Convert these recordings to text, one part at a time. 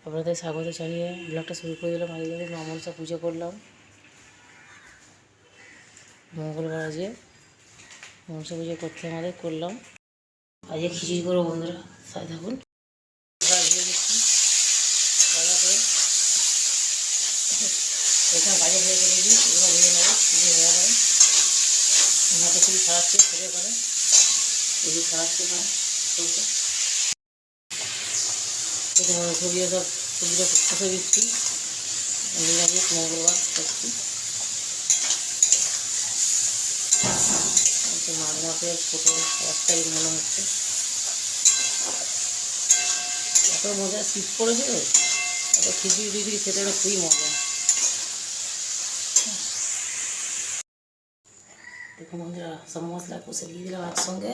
আপনাদের স্বাগত জানিয়ে ব্লগটা শুরু করে দিলাম। আজকে মা মনসা পুজো করলাম মঙ্গলবার। আজকে মনসা পুজো করতে আমাদের করলাম। আজকে খিচুড়ি করবো বন্ধুরা, সাথে থাকুন। এখানে বাজে ভেজে করেছি, এগুলো ভেজে নেবো। খিচুড়ি হয়ে গেলে হাতে খুবই ছাড়াচ্ছে, ছেড়ে করে খুবই ছাড়াচ্ছে না সবজিটা সব সবজিটা কষে দিচ্ছি। নিরামিষ মঙ্গলবার করছি। মাছ মাছের পটল 1 তারিখ মনে হচ্ছে। এত মজা শীত পড়েছে তো, এত খিচুড়ি টিচুড়ি খেতে খুবই মজা। দেখুন বন্ধুরা, সব মশলা কষে দিয়ে দিলাম একসঙ্গে।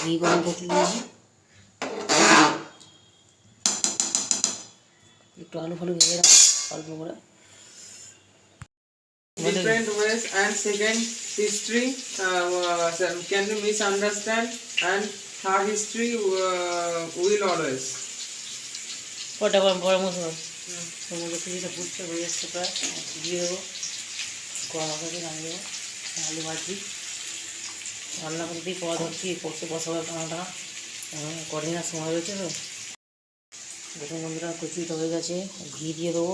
ঘি গরম করতে দিয়েছি, একটু আলু ফালু ভেজে রাখ অল্প করে। Different ways and second history can be misunderstand and third history will always. কটা বড় মশলা সমুদ্র কিছুটা ফুটছে, হয়ে যাচ্ছে প্রায়। দিয়ে দেবো গরম মশলা দিয়ে নামিয়ে দেবো। আলু ভাজি রান্না করতেই পদ হচ্ছি, করতে বসাবো রান্নাটা। কদিন আর সময় রয়েছে তো। দেখুন বন্ধুরা, কচুরিটা হয়ে গেছে। ঘি দিয়ে দেবো।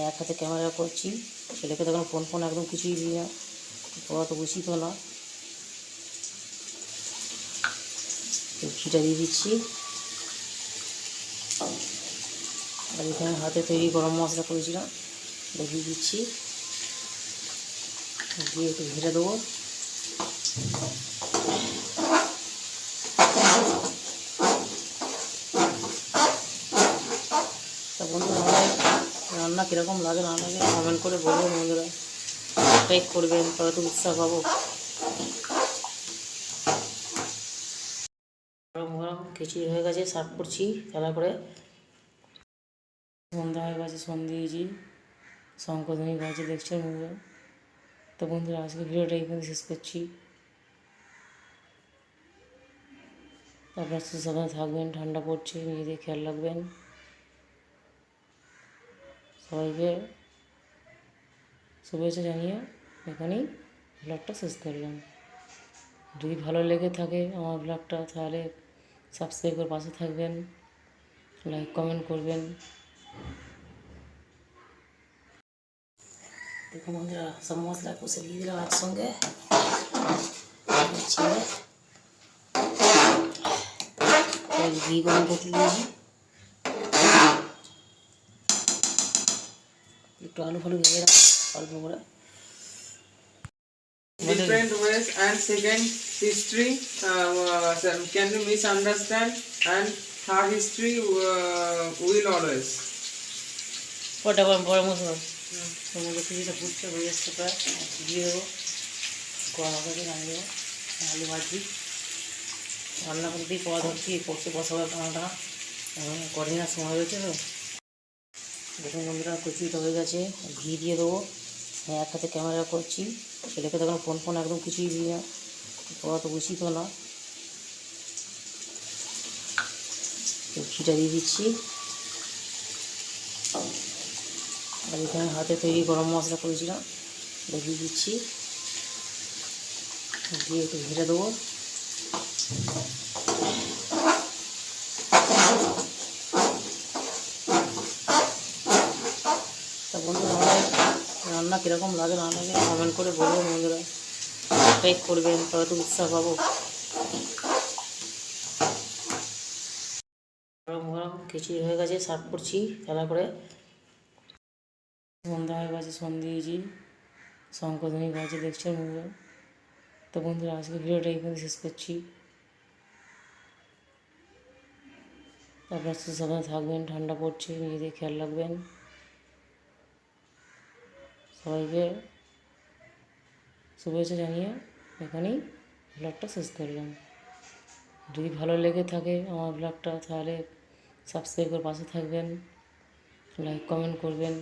এক হাতে ক্যামেরা করছি, ছেলেকে তখন ফোন একদম কিছুই দিই না, পড়া তো উচিত না। ঘিটা দিয়ে দিচ্ছি। আর এখানে হাতে তৈরি গরম মশলা করেছিলাম, দিয়ে দিচ্ছি। দিয়ে একটু ঘিরে দেবো। তা বন্ধুরা, রান্না কীরকম লাগে না লাগে কমেন্ট করে বলবেন বন্ধুরা। লাইক করবেন, তবে তো উৎসাহ পাবো। গরম গরম খিচুড়ি হয়ে গেছে, সার্ভ করছি খেলা করে। সন্ধ্যা হয়ে গেছে, সন্ধ্যে দিয়েছি, শঙ্করধ্বনি বাজে দেখছেন বন্ধুরা। তো বন্ধুরা, আজকে ভিডিওটা এই পর্যন্ত শেষ করছি। আপনারা সুস্থভাবে থাকবেন, ঠান্ডা পড়ছে, নিজেদের খেয়াল রাখবেন। সবাইকে শুভেচ্ছা জানিয়ে এখানেই ব্লগটা শেষ করলাম। যদি ভালো লেগে থাকে আমার ব্লগটা, তাহলে সাবস্ক্রাইব করে পাশে থাকবেন, লাইক কমেন্ট করবেন। দেখুন বন্ধুরা, সব মশলা কষে দিয়ে দিলাম একসঙ্গে। ঘি গরম করতে দিয়েছি, একটু আলু ফালু ভেজে রাখ অল্প করে। Different ways and second history can be misunderstand and third history will always. কটা বড় মশলা সমুদ্র কিছুটা ফুটছে, হয়ে যাচ্ছে প্রায়। দিয়ে দেবো গরম মশলা দিয়ে নামিয়ে দেবো। আলু ভাজি রান্না করতেই পদ হচ্ছি, করতে বসাবো রান্নাটা। কদিন আর সময় রয়েছে তো। দেখুন বন্ধুরা, কচুরিটা হয়ে গেছে। ঘি দিয়ে দেবো। এক হাতে ক্যামেরা করছি, ছেলেকে তখন ফোন একদম কিছুই দিই না, পড়া তো উচিত না। ঘিটা দিয়ে দিচ্ছি। আর এখানে হাতে তৈরি গরম মশলা করেছিলাম, দিয়ে দিচ্ছি। দিয়ে একটু ঘিরে দেবো। তা বন্ধুরা, রান্না কীরকম লাগে না লাগে কমেন্ট করে বলবেন বন্ধুরা। লাইক করবেন, তবে তো উৎসাহ পাবো। গরম গরম খিচুড়ি হয়ে গেছে, সার্ভ করছি খেলা করে। সন্ধ্যা হয়ে গেছে, সন্ধ্যে দিয়েছি, শঙ্করধ্বনি বাজে দেখছেন বন্ধুরা। তো বন্ধুরা, আজকে ভিডিওটা এই পর্যন্ত শেষ করছি। আপনারা সুস্থভাবে থাকবেন, ঠান্ডা পড়ছে, নিজেদের খেয়াল রাখবেন। সবাইকে শুভেচ্ছা জানিয়ে এখানেই ব্লগটা শেষ করলাম। যদি ভালো লেগে থাকে আমার ব্লগটা, তাহলে সাবস্ক্রাইব করে পাশে থাকবেন, লাইক কমেন্ট করবেন।